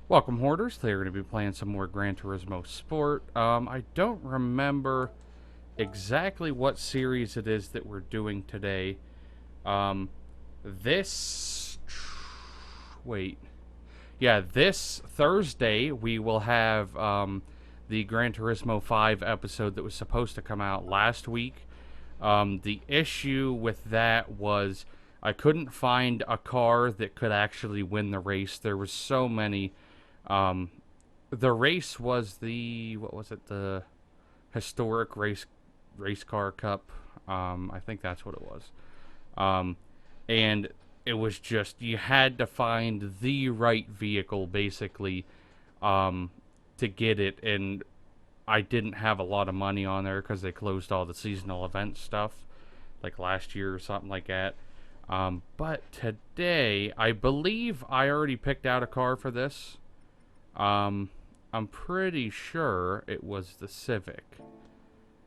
Welcome, Hoarders. Today we're going to be playing some more Gran Turismo Sport. I don't remember exactly what series it is that we're doing today. This Thursday we will have the Gran Turismo 5 episode that was supposed to come out last week. The issue with that was I couldn't find a car that could actually win the race. There was so many. The race was the historic race car cup. I think that's what it was. And it was just, you had to find the right vehicle basically, to get it. And I didn't have a lot of money on there because they closed all the seasonal event stuff like last year or something like that. But today, I believe I already picked out a car for this. I'm pretty sure it was the Civic.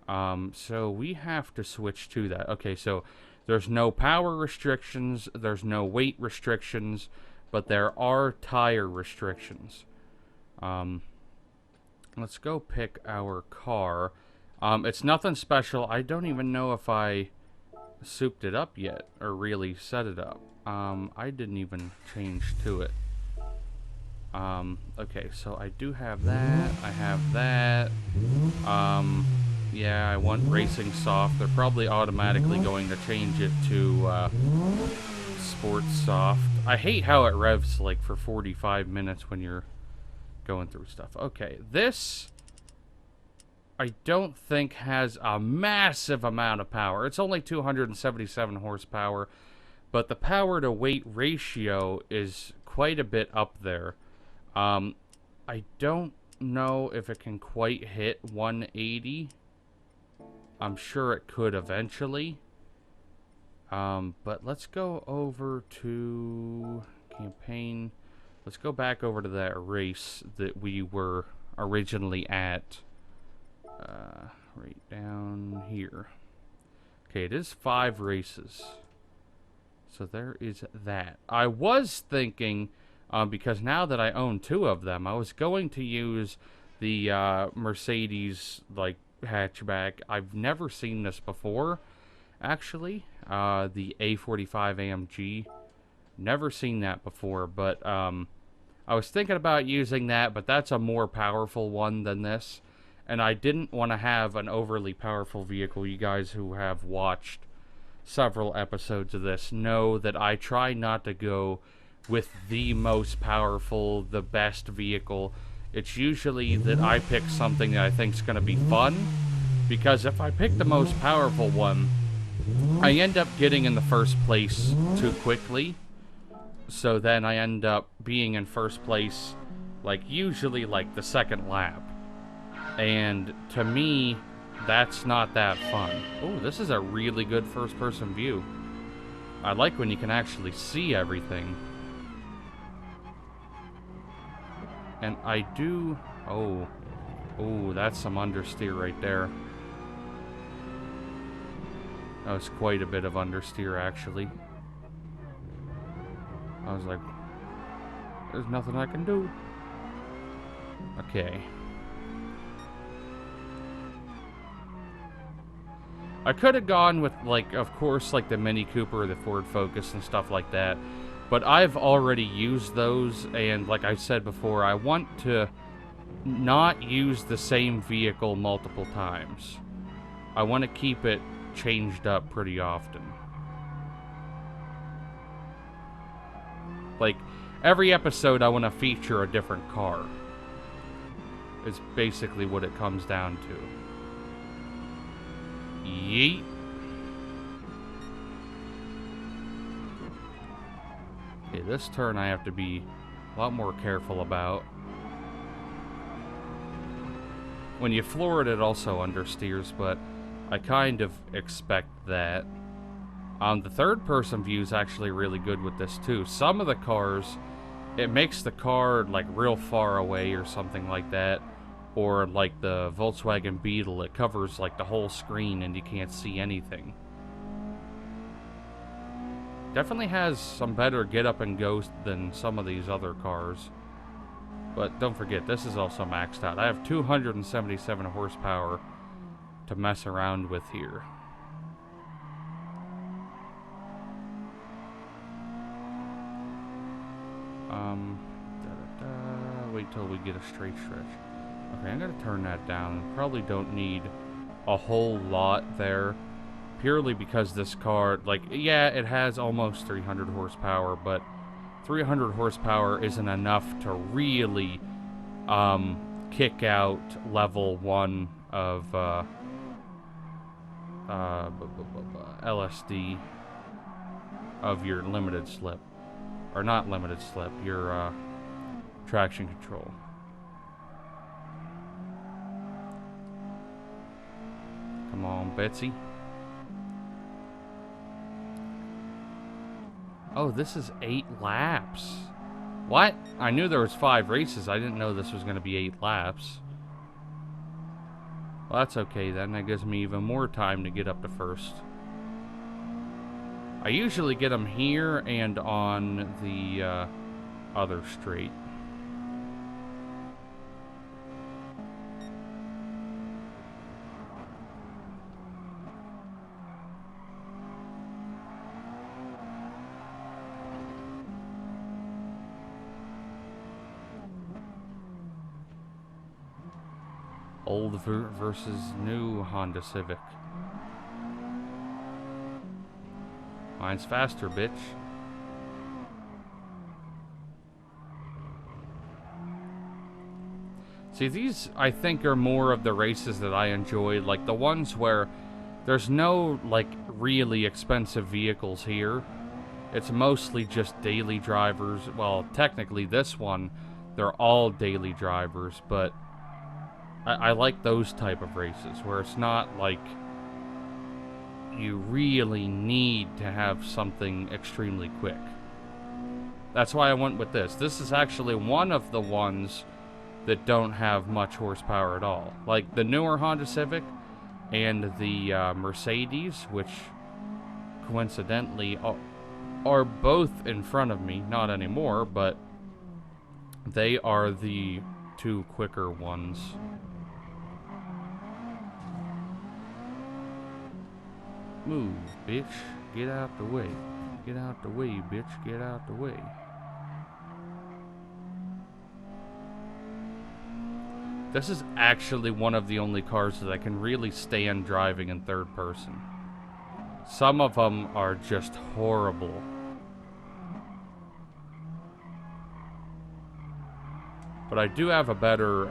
So we have to switch to that. Okay, so there's no power restrictions, there's no weight restrictions, but there are tire restrictions. Let's go pick our car. It's nothing special. I don't even know if I souped it up yet, or really set it up. I didn't even change to it. Okay, so I do have that, I have that, yeah, I want Racing Soft. They're probably automatically going to change it to, Sports Soft. I hate how it revs, like, for 45 minutes when you're going through stuff. Okay, this, I don't think has a massive amount of power. It's only 277 horsepower, but the power to weight ratio is quite a bit up there. I don't know if it can quite hit 180. I'm sure it could eventually. But let's go over to campaign. Let's go back over to that race that we were originally at. Right down here. Okay, it is 5 races. So there is that. I was thinking, because now that I own 2 of them, I was going to use the Mercedes, like, hatchback. I've never seen this before, actually. The A45 AMG. Never seen that before, but I was thinking about using that, but that's a more powerful one than this. And I didn't want to have an overly powerful vehicle. You guys who have watched several episodes of this know that I try not to go with the most powerful, the best vehicle. It's usually that I pick something that I think is going to be fun, because if I pick the most powerful one, I end up getting in the first place too quickly. So then I end up being in first place, like, usually like the second lap. And to me, that's not that fun. Oh, this is a really good first-person view. I like when you can actually see everything. And I do... Oh, that's some understeer right there. That was quite a bit of understeer, actually. I was like, there's nothing I can do. Okay. I could have gone with, like, of course, like the Mini Cooper or the Ford Focus and stuff like that. But I've already used those, and like I said before, I want to not use the same vehicle multiple times. I want to keep it changed up pretty often. Like, every episode I want to feature a different car. It's basically what it comes down to. Yeet. Okay, this turn I have to be a lot more careful about. When you floor it, it also understeers, but I kind of expect that. The third-person view is actually really good with this, too. Some of the cars, it makes the car, like, real far away or something like that. Or like the Volkswagen Beetle, it covers like the whole screen and you can't see anything. Definitely has some better get up and go than some of these other cars. But don't forget, this is also maxed out. I have 277 horsepower to mess around with here. Wait till we get a straight stretch. Okay, I'm gonna turn that down. Probably don't need a whole lot there. Purely because this car, like, yeah, it has almost 300 horsepower, but 300 horsepower isn't enough to really kick out level 1 of LSD of your limited slip. Or not limited slip, your traction control. Come on, Betsy. Oh, this is 8 laps. What? I knew there was 5 races. I didn't know this was going to be 8 laps. Well, that's okay then. That gives me even more time to get up to first. I usually get them here and on the other straight. Old versus new Honda Civic. Mine's faster, bitch. See, these, I think, are more of the races that I enjoy. Like, the ones where there's no, like, really expensive vehicles here. It's mostly just daily drivers. Well, technically, this one, they're all daily drivers, but I like those type of races where it's not like you really need to have something extremely quick. That's why I went with this. This is actually one of the ones that don't have much horsepower at all. Like the newer Honda Civic and the Mercedes, which coincidentally are both in front of me. Not anymore, but they are the 2 quicker ones. Move, bitch. Get out the way. Get out the way, bitch. Get out the way. This is actually one of the only cars that I can really stand driving in third person. Some of them are just horrible. But I do have a better,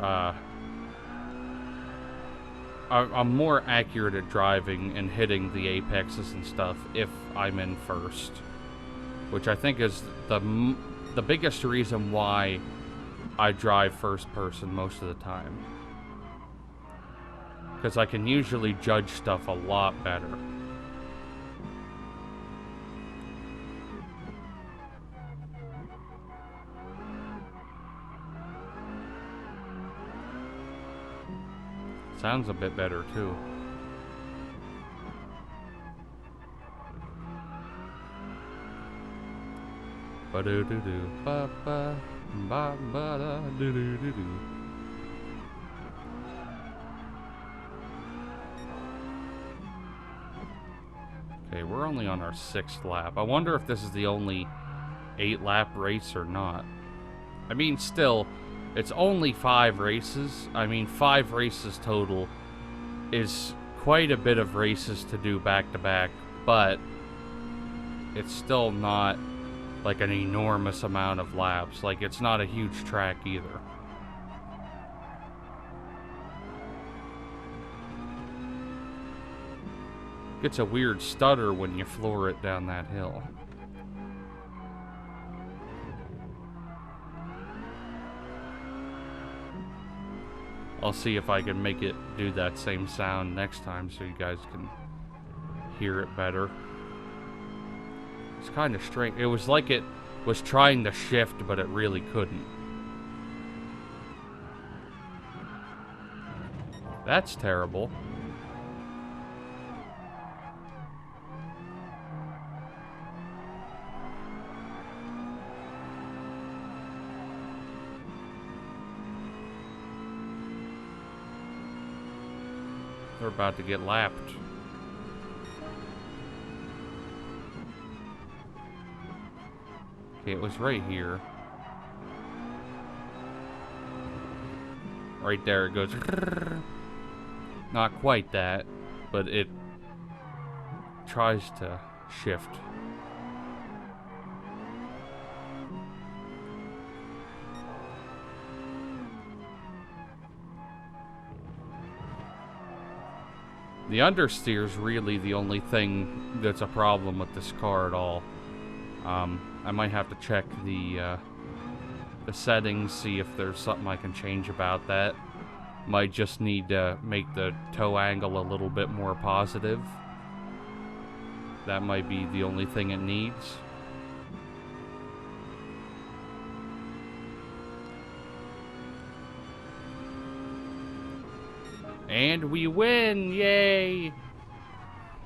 I'm more accurate at driving and hitting the apexes and stuff if I'm in first. Which I think is the biggest reason why I drive first person most of the time. Because I can usually judge stuff a lot better. Sounds a bit better too. Ba-do-do-do, ba-ba, ba-ba-da-do-do-do-do. Okay, we're only on our 6th lap. I wonder if this is the only 8-lap race or not. I mean, still, it's only 5 races. I mean, 5 races total is quite a bit of races to do back-to-back, but it's still not like an enormous amount of laps. Like, it's not a huge track either. Gets a weird stutter when you floor it down that hill. I'll see if I can make it do that same sound next time so you guys can hear it better. It's kind of strange. It was like it was trying to shift, but it really couldn't. That's terrible. They're about to get lapped. Okay, it was right here. Right there it goes. Not quite that, but it tries to shift. The understeer's really the only thing that's a problem with this car at all. I might have to check the settings, see if there's something I can change about that. Might just need to make the toe angle a little bit more positive. That might be the only thing it needs. And we win! Yay!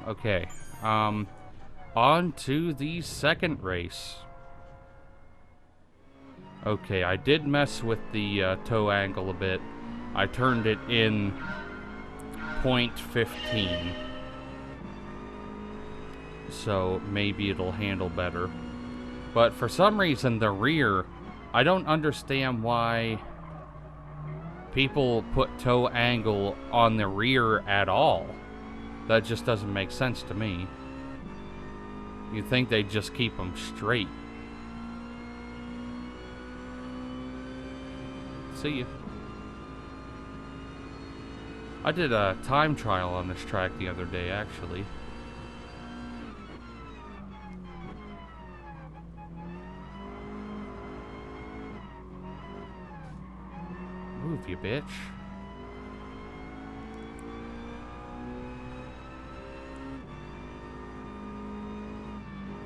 Okay. On to the second race. Okay, I did mess with the toe angle a bit. I turned it in 0.15. So maybe it'll handle better. But for some reason, the rear, I don't understand why people put toe angle on the rear at all. That just doesn't make sense to me. You'd think they'd just keep them straight. See ya. I did a time trial on this track the other day, actually. Move, you bitch.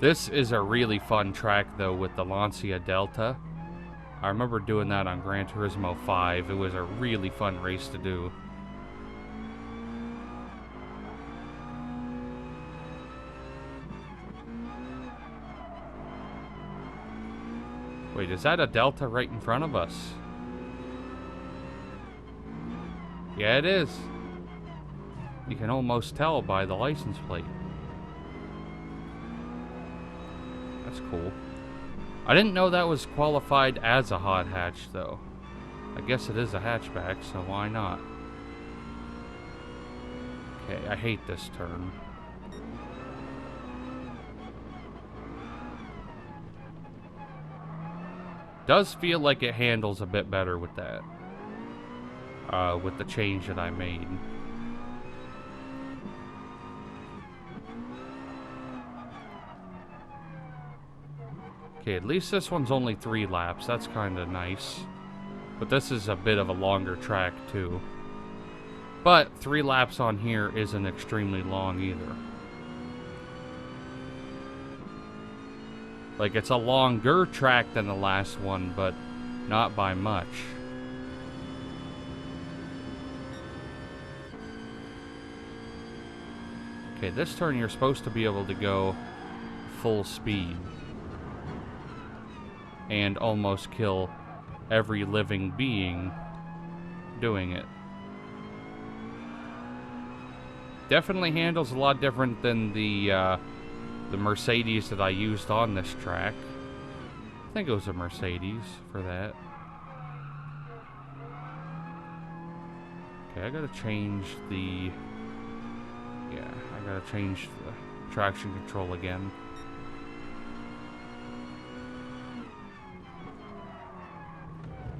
This is a really fun track, though, with the Lancia Delta. I remember doing that on Gran Turismo 5. It was a really fun race to do. Wait, is that a Delta right in front of us? Yeah, it is. You can almost tell by the license plate. That's cool. I didn't know that was qualified as a hot hatch, though. I guess it is a hatchback, so why not? Okay, I hate this turn. Does feel like it handles a bit better with that. With the change that I made. Okay, at least this one's only 3 laps. That's kind of nice. But this is a bit of a longer track, too. But 3 laps on here isn't extremely long, either. Like, it's a longer track than the last one, but not by much. Okay, this turn you're supposed to be able to go full speed. And almost kill every living being doing it. Definitely handles a lot different than the Mercedes that I used on this track. I think it was a Mercedes for that. Okay, I gotta change the... Yeah, I gotta change the traction control again.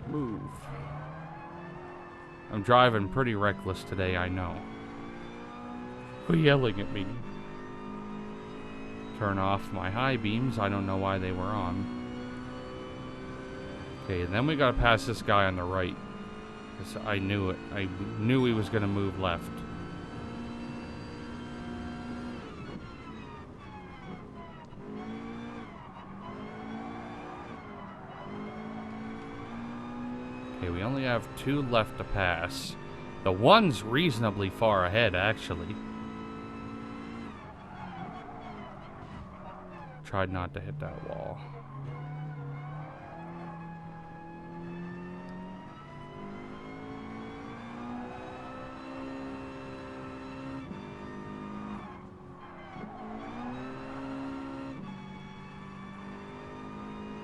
Move. I'm driving pretty reckless today, I know. Quit yelling at me. Turn off my high beams. I don't know why they were on. Okay, and then we gotta pass this guy on the right. Because I knew it. I knew he was gonna move left. Okay, we only have 2 left to pass. The one's reasonably far ahead, actually. Tried not to hit that wall.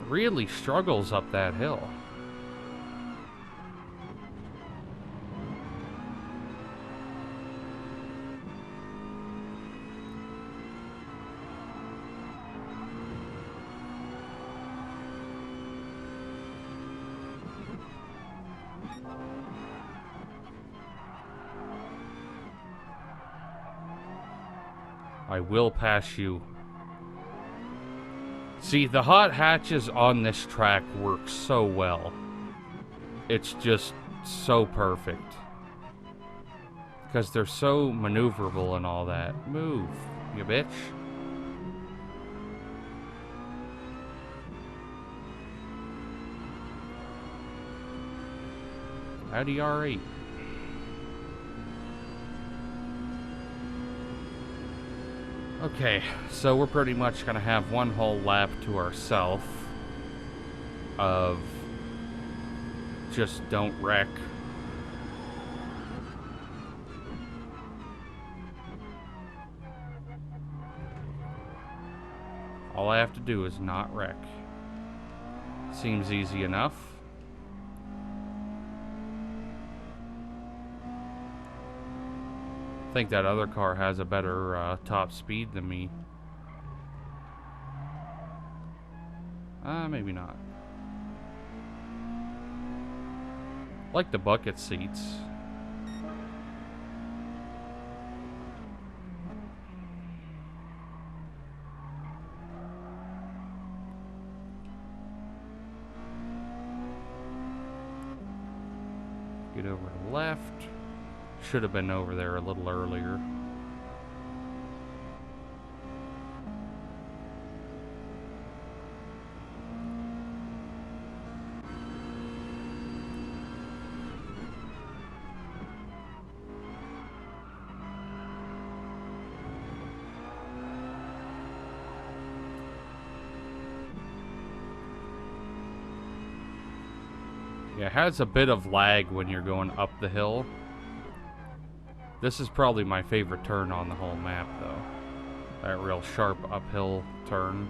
Really struggles up that hill. I will pass you. See, the hot hatches on this track work so well. It's just so perfect. Because they're so maneuverable and all that. Move, you bitch. Howdy, R8. Okay, so we're pretty much gonna have one whole lap to ourselves of just don't wreck. All I have to do is not wreck. Seems easy enough. I think that other car has a better top speed than me. Maybe not. Like the bucket seats. Get over to the left. Should have been over there a little earlier. Yeah, it has a bit of lag when you're going up the hill. This is probably my favorite turn on the whole map, though. That real sharp uphill turn.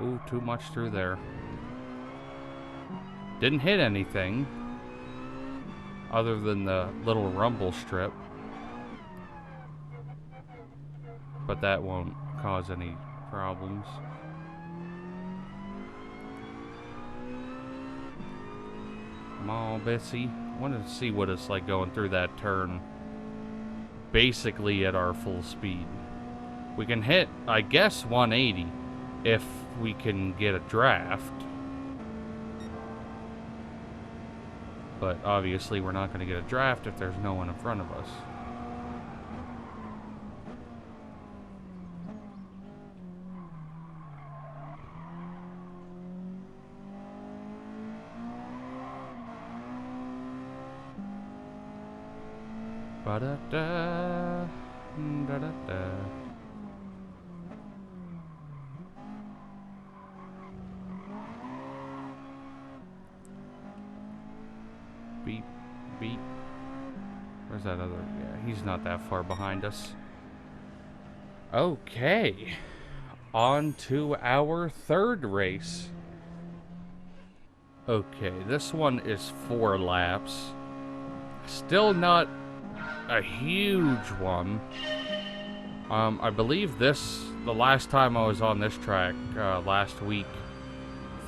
Ooh, too much through there. Didn't hit anything other than the little rumble strip. But that won't cause any problems. Come on, Bessie. I wanted to see what it's like going through that turn. Basically at our full speed. We can hit, I guess, 180 if we can get a draft. But obviously we're not going to get a draft if there's no one in front of us. Ba-da-da, da-da-da. Beep, beep. Where's that other? Yeah, he's not that far behind us. Okay. On to our third race. Okay, this one is 4 laps. Still not a huge one. I believe the last time I was on this track, last week,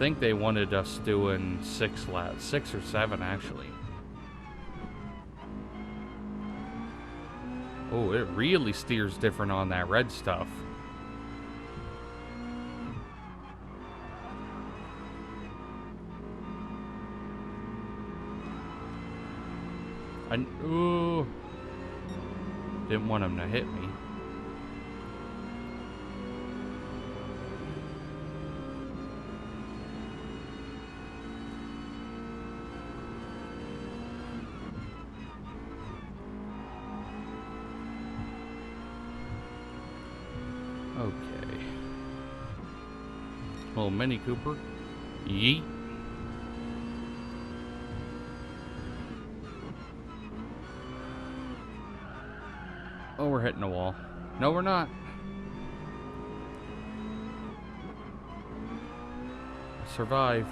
think they wanted us doing 6 laps, 6 or 7 actually. Oh, it really steers different on that red stuff. Ooh, didn't want him to hit me. Okay. Little Mini Cooper. Yeet. Oh, we're hitting a wall. No, we're not. Survived.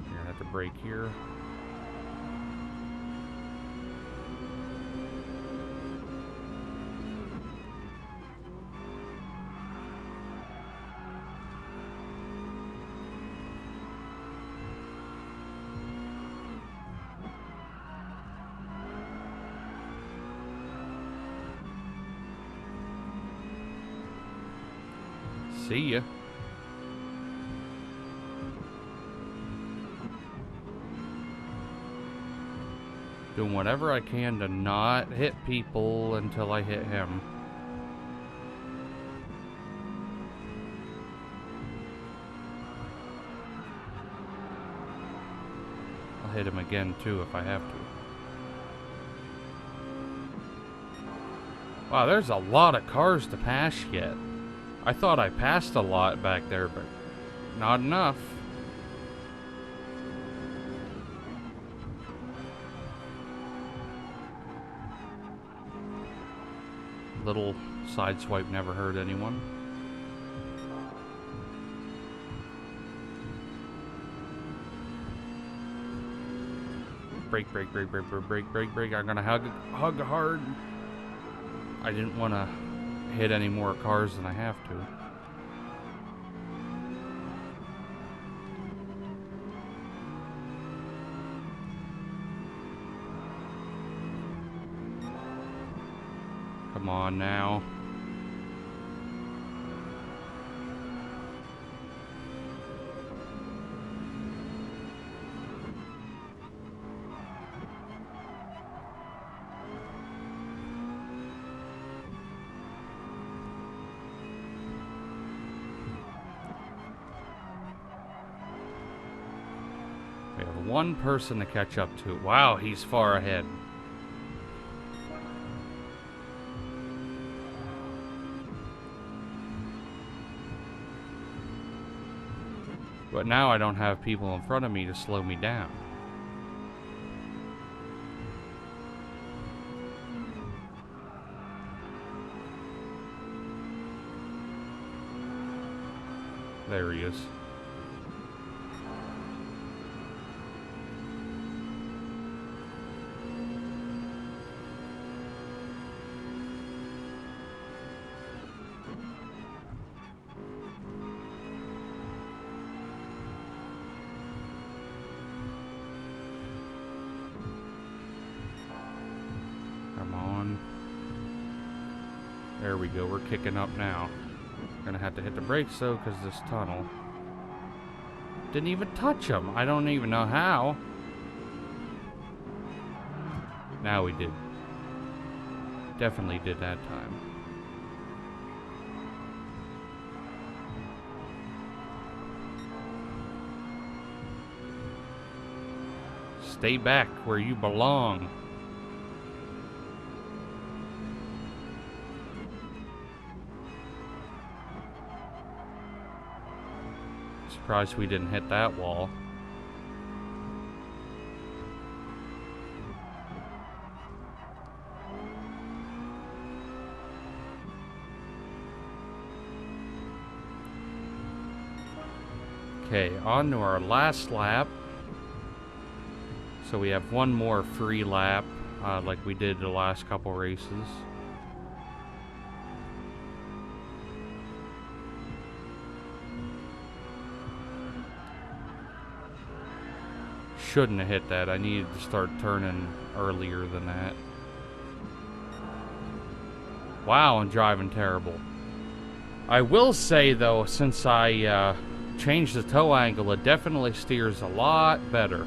You're gonna have to brake here. See ya. Doing whatever I can to not hit people until I hit him. I'll hit him again too if I have to. Wow, there's a lot of cars to pass yet. I thought I passed a lot back there, but not enough. Little side swipe never hurt anyone. Brake, brake, brake, brake, brake, brake, brake, brake. I'm gonna hug hard. I didn't want to hit any more cars than I have to. Come on now. We have one person to catch up to. Wow, he's far ahead. But now I don't have people in front of me to slow me down. There he is. There we go, we're kicking up now. Gonna have to hit the brakes though, because this tunnel. Didn't even touch him. I don't even know how. Now we did. Definitely did that time. Stay back where you belong. Surprised we didn't hit that wall. Okay, on to our last lap. So we have one more free lap. like we did the last couple races. Shouldn't have hit that. I needed to start turning earlier than that. Wow, I'm driving terrible. I will say, though, since I changed the toe angle, it definitely steers a lot better.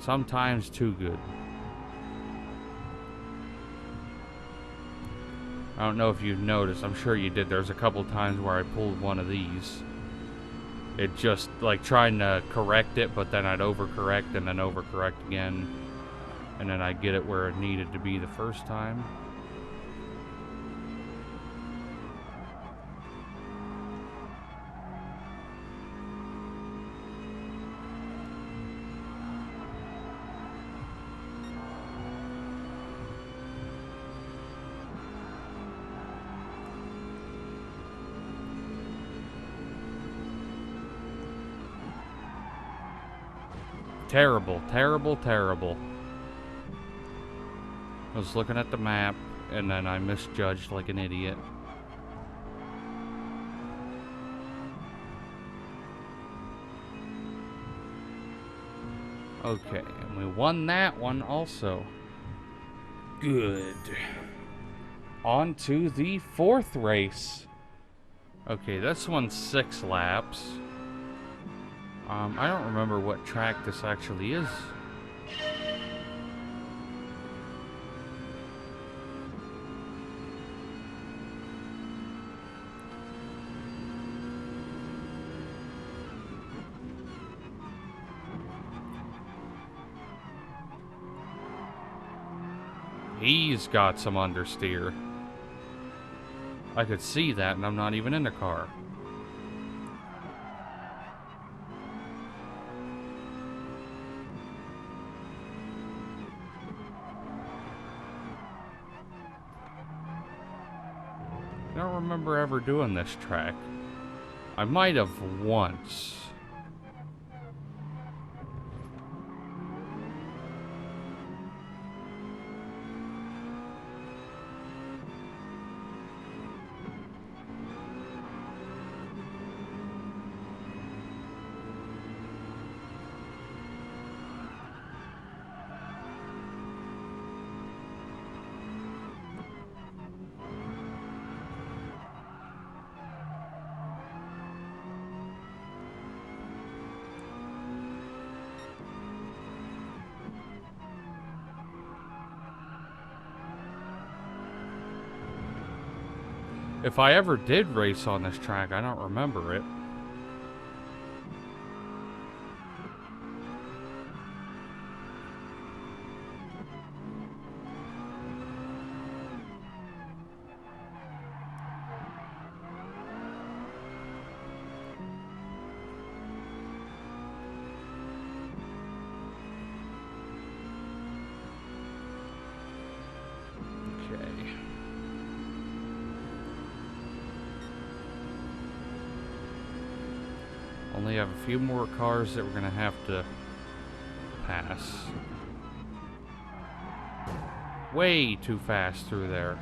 Sometimes too good. I don't know if you've noticed. I'm sure you did. There's a couple times where I pulled one of these. It just, like, trying to correct it, but then I'd overcorrect and then overcorrect again. And then I'd get it where it needed to be the first time. Terrible, terrible, terrible. I was looking at the map, and then I misjudged like an idiot. Okay, and we won that one also. Good. On to the fourth race. Okay, this one's 6 laps. I don't remember what track this actually is. He's got some understeer. I could see that, and I'm not even in the car. I don't remember ever doing this track. I might have once. If I ever did race on this track, I don't remember it. Okay. Only have a few more cars that we're gonna have to pass. Way too fast through there.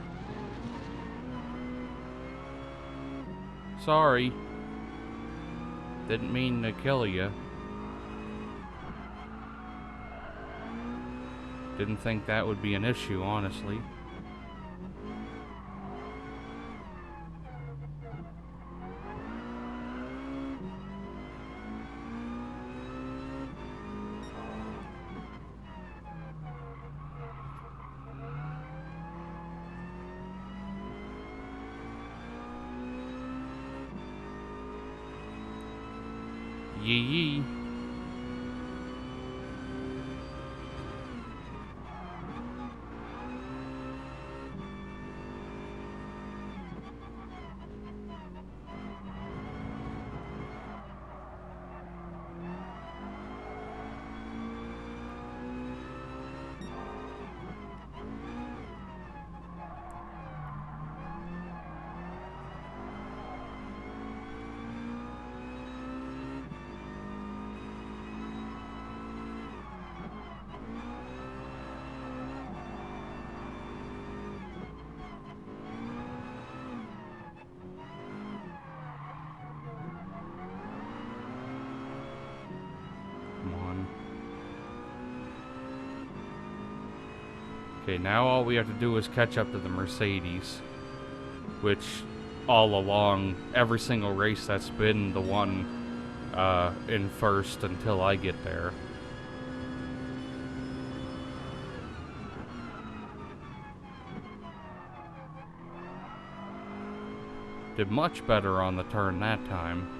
Sorry. Didn't mean to kill you. Didn't think that would be an issue, honestly. Yee. Okay, now all we have to do is catch up to the Mercedes, which all along, every single race that's been the one in first until I get there. Did much better on the turn that time.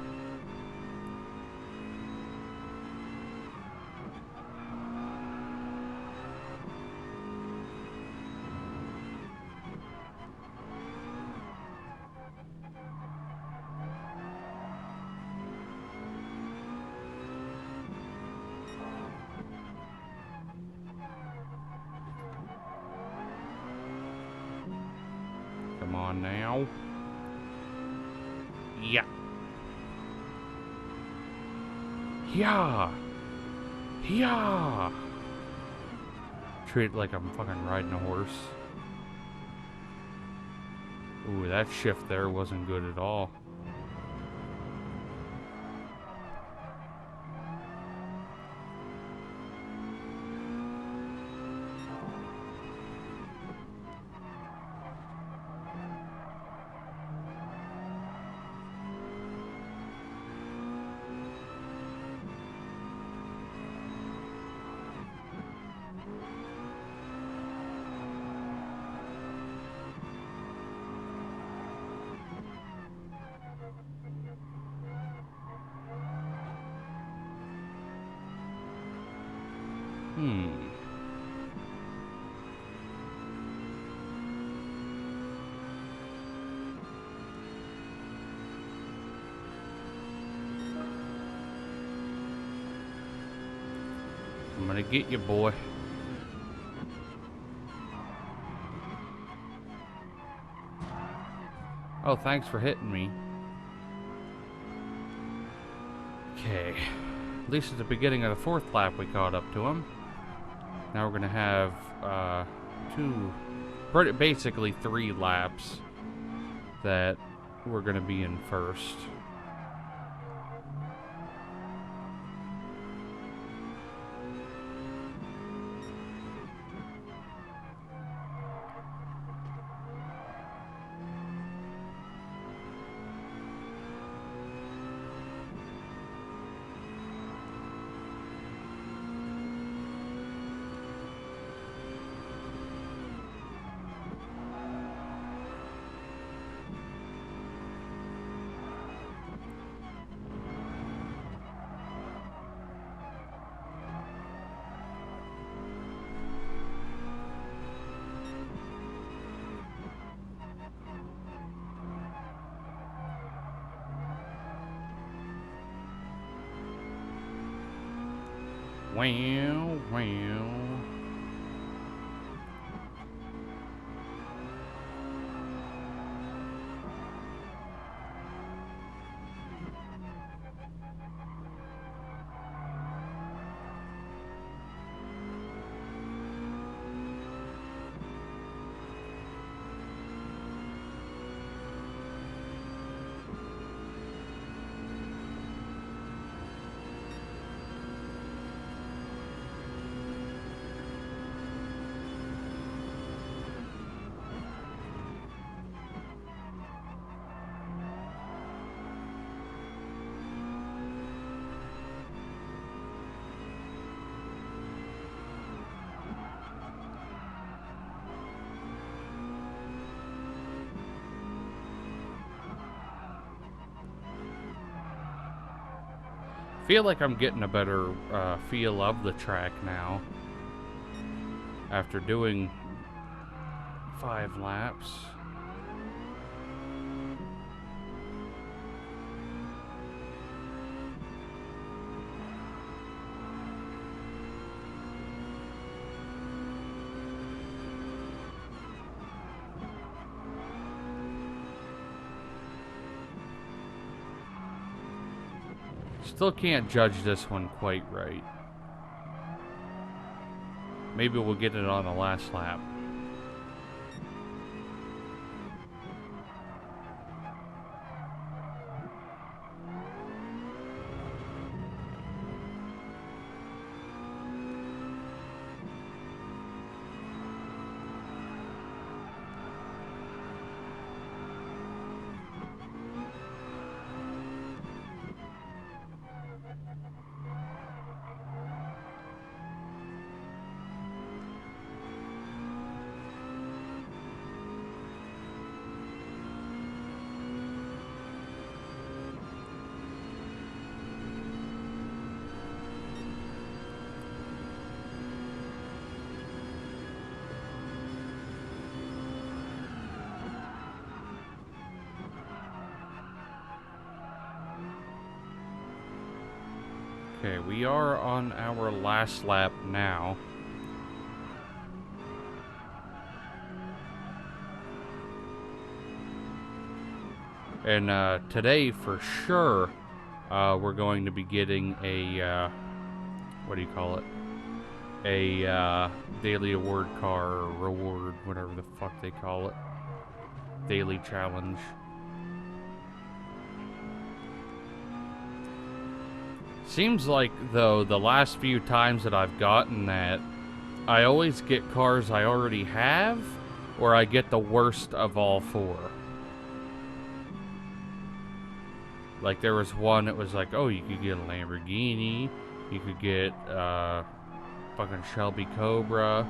Come on now. Yeah. Yeah. Yeah. Treat it like I'm fucking riding a horse. Ooh, that shift there wasn't good at all. I'm gonna get you, boy. Oh, thanks for hitting me. Okay. At least at the beginning of the fourth lap we caught up to him. Now we're gonna have basically 3 laps that we're gonna be in first. Wow, wow. Feel like I'm getting a better feel of the track now after doing 5 laps. Still can't judge this one quite right. Maybe we'll get it on the last lap. Okay, we are on our last lap now. And today, for sure, we're going to be getting a, what do you call it? A daily award car, or reward, whatever the fuck they call it. Daily challenge. Seems like, though, the last few times that I've gotten that, I always get cars I already have, or I get the worst of all four. Like, there was one that was like, oh, you could get a Lamborghini, you could get, fucking Shelby Cobra,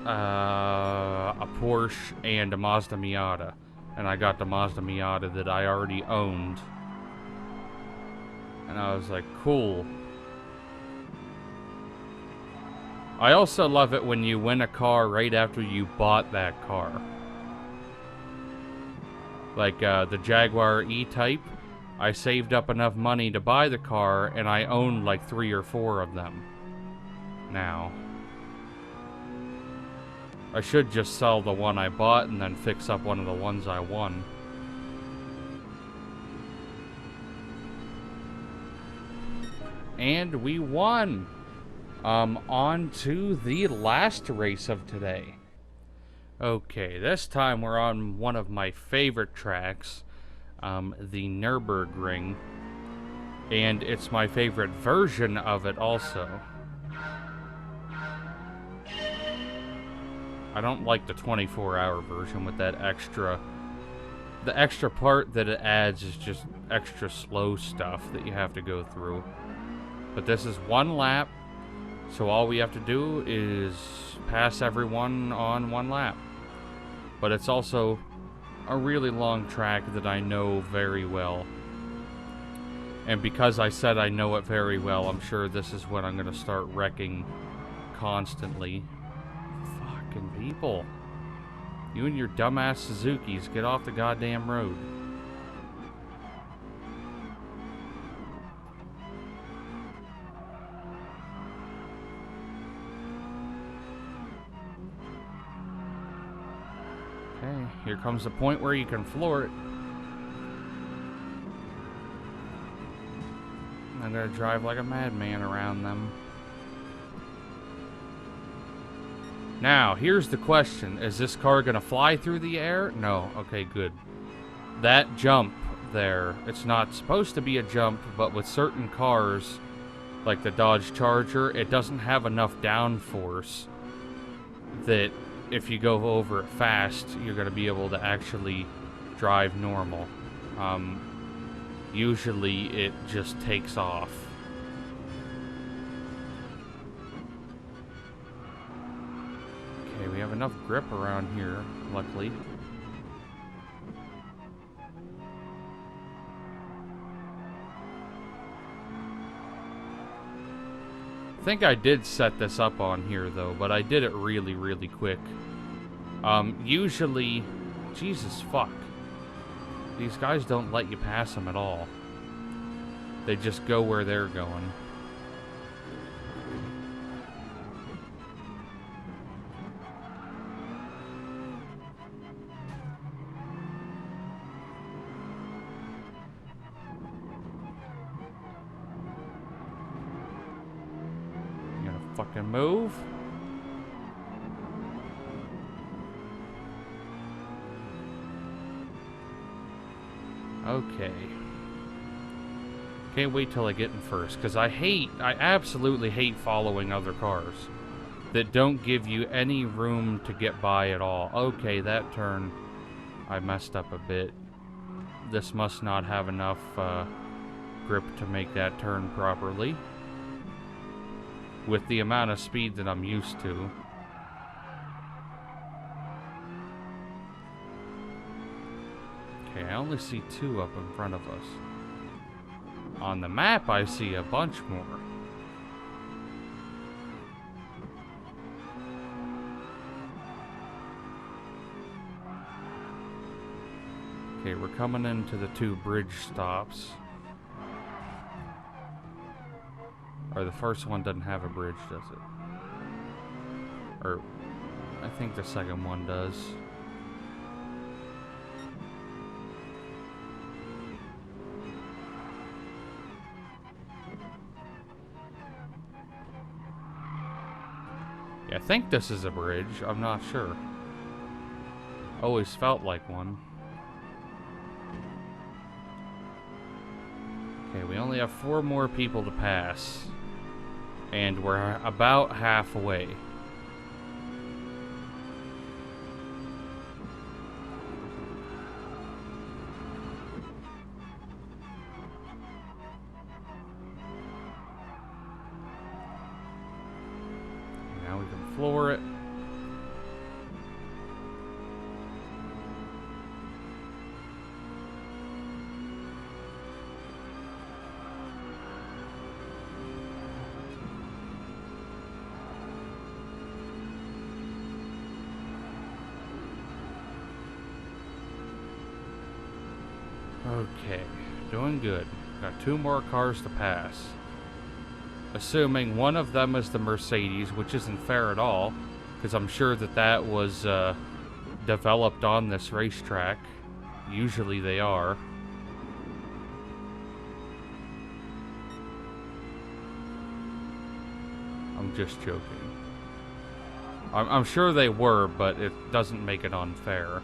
a Porsche, and a Mazda Miata. And I got the Mazda Miata that I already owned. And I was like, cool. I also love it when you win a car right after you bought that car. Like, the Jaguar E-Type. I saved up enough money to buy the car, and I own like 3 or 4 of them now. I should just sell the one I bought and then fix up one of the ones I won. And we won! On to the last race of today. Okay, this time we're on one of my favorite tracks, the Nürburgring. And it's my favorite version of it also. I don't like the 24-hour version with that extra... The extra part that it adds is just extra slow stuff that you have to go through. But this is 1 lap, so all we have to do is pass everyone on 1 lap. But it's also a really long track that I know very well. And because I said I know it very well, I'm sure this is when I'm going to start wrecking constantly. Fucking people. You and your dumbass Suzukis, get off the goddamn road. Okay, here comes the point where you can floor it. I'm gonna drive like a madman around them. Now, here's the question. Is this car gonna fly through the air? No. Okay, good. That jump there, it's not supposed to be a jump, but with certain cars, like the Dodge Charger, it doesn't have enough downforce that if you go over it fast, you're gonna be able to actually drive normal. Usually it just takes off. Okay, we have enough grip around here, luckily. I think I did set this up on here, though, but I did it really, really quick. Usually... Jesus, fuck. These guys don't let you pass them at all. They just go where they're going. You gonna fucking move? Okay. Can't wait till I get in first, because I absolutely hate following other cars that don't give you any room to get by at all. Okay, that turn, I messed up a bit. This must not have enough grip to make that turn properly. With the amount of speed that I'm used to. Okay, I only see 2 up in front of us. On the map, I see a bunch more. Okay, we're coming into the 2 bridge stops. Or the first one doesn't have a bridge, does it? Or, I think the second one does. Yeah, I think this is a bridge. I'm not sure. Always felt like one. Okay, we only have 4 more people to pass. And we're about halfway. Now we can floor it. Okay, doing good. Got 2 more cars to pass. Assuming one of them is the Mercedes, which isn't fair at all, because I'm sure that that was developed on this racetrack. Usually they are. I'm just joking. I'm sure they were, but it doesn't make it unfair.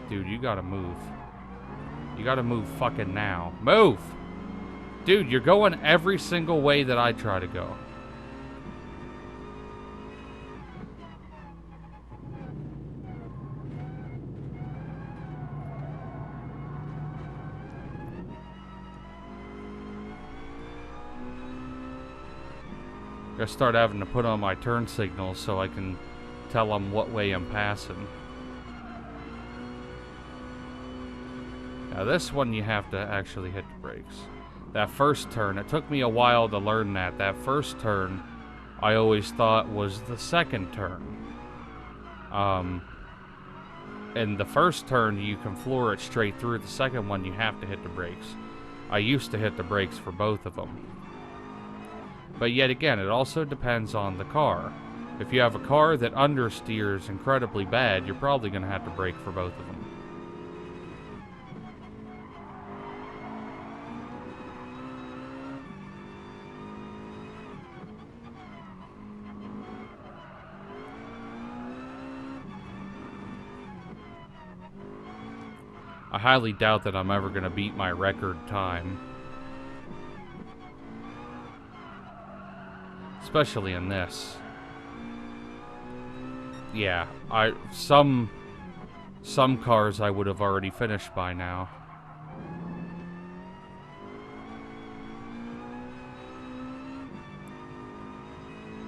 Dude, you gotta move. You gotta move fucking now. Move! Dude, you're going every single way that I try to go. Gotta start having to put on my turn signals so I can tell them what way I'm passing. Now this one you have to actually hit the brakes. That first turn, it took me a while to learn that. That first turn, I always thought was the second turn. And the first turn, you can floor it straight through. The second one, you have to hit the brakes. I used to hit the brakes for both of them. But yet again, it also depends on the car. If you have a car that understeers incredibly bad, you're probably going to have to brake for both of them. I highly doubt that I'm ever going to beat my record time. Especially in this. Yeah, some cars I would have already finished by now.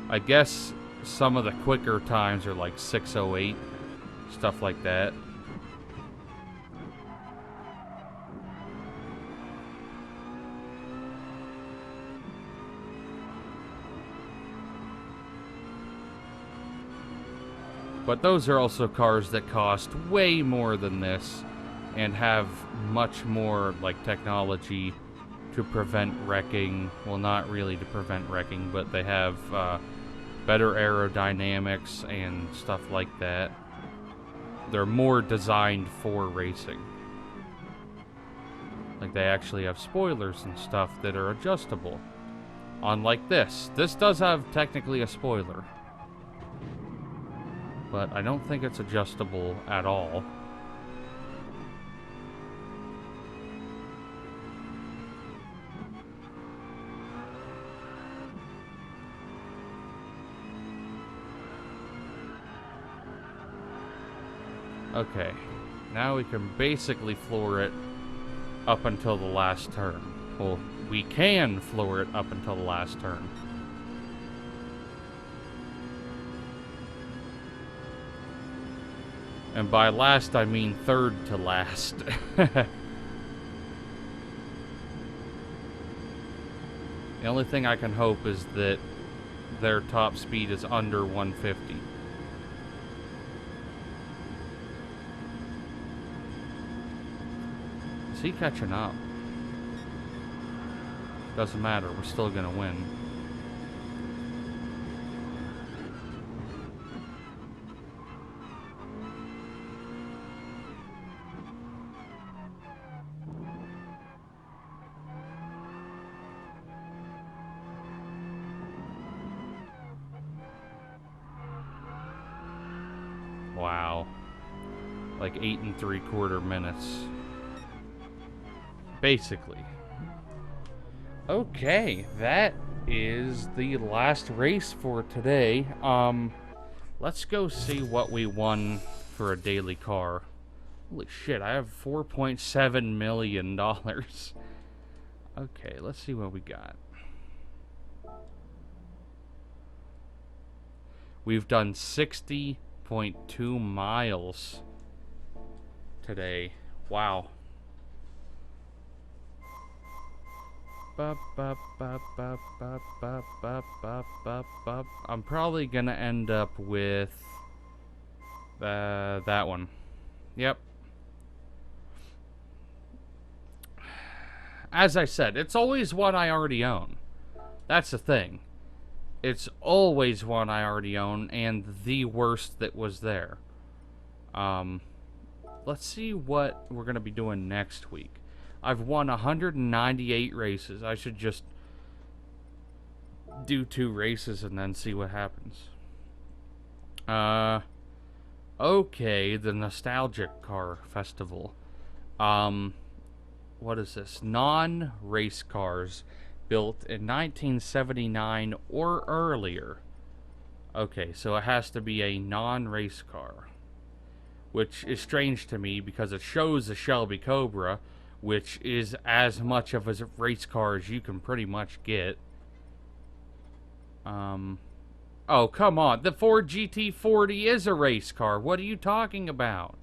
I guess some of the quicker times are like 6:08, stuff like that. But those are also cars that cost way more than this and have much more like technology to prevent wrecking. Well, not really to prevent wrecking, but they have better aerodynamics and stuff like that. They're more designed for racing. Like they actually have spoilers and stuff that are adjustable. Unlike this. This does have technically a spoiler. But I don't think it's adjustable at all. Okay, now we can basically floor it up until the last turn. Well, we can floor it up until the last turn. And by last, I mean third to last. The only thing I can hope is that their top speed is under 150. Is he catching up? Doesn't matter, we're still gonna win. Wow. Like 8 3/4 minutes. Basically. Okay, that is the last race for today. Let's go see what we won for a daily car. Holy shit, I have $4.7 million. Okay, let's see what we got. We've done 60.2 miles today. Wow. I'm probably gonna end up with that one. Yep. As I said, it's always one I already own. That's the thing. It's always one I already own, and the worst that was there. Let's see what we're gonna be doing next week. I've won 198 races. I should just do 2 races and then see what happens. Okay, the Nostalgic Car Festival. What is this? Non-race cars built in 1979 or earlier. Okay, so it has to be a non-race car. Which is strange to me because it shows a Shelby Cobra, which is as much of a race car as you can pretty much get. Oh, come on. The Ford GT40 is a race car. What are you talking about?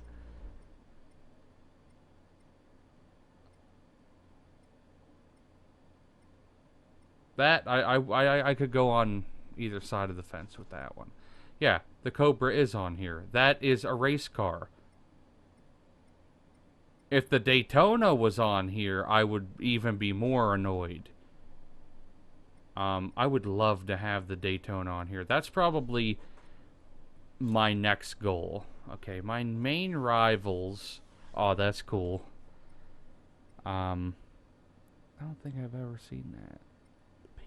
That, I could go on either side of the fence with that one. Yeah, the Cobra is on here. That is a race car. If the Daytona was on here, I would even be more annoyed. I would love to have the Daytona on here. That's probably my next goal. Okay, my main rivals. Oh, that's cool. I don't think I've ever seen that.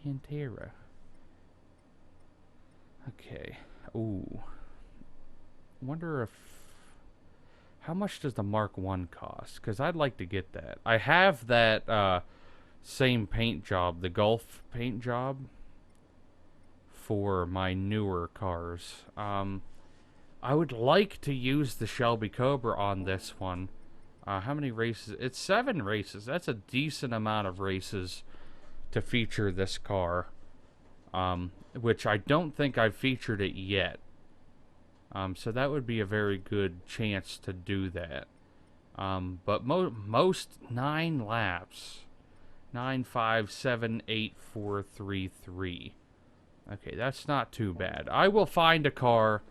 Pantera. Okay. Ooh. Wonder if... How much does the Mark 1 cost? Because I'd like to get that. I have that same paint job, the Gulf paint job, for my newer cars. I would like to use the Shelby Cobra on this one. How many races? It's 7 races. That's a decent amount of races to feature this car. Which I don't think I've featured it yet. So that would be a very good chance to do that. But most 9 laps. 9, 5, 7, 8, 4, 3, 3. Okay, that's not too bad. I will find a car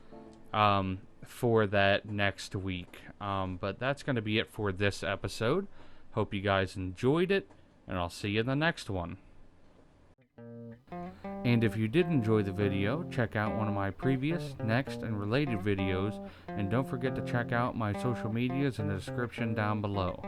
for that next week. But that's going to be it for this episode. Hope you guys enjoyed it, and I'll see you in the next one. And if you did enjoy the video, check out one of my previous, next, and related videos, and don't forget to check out my social medias in the description down below.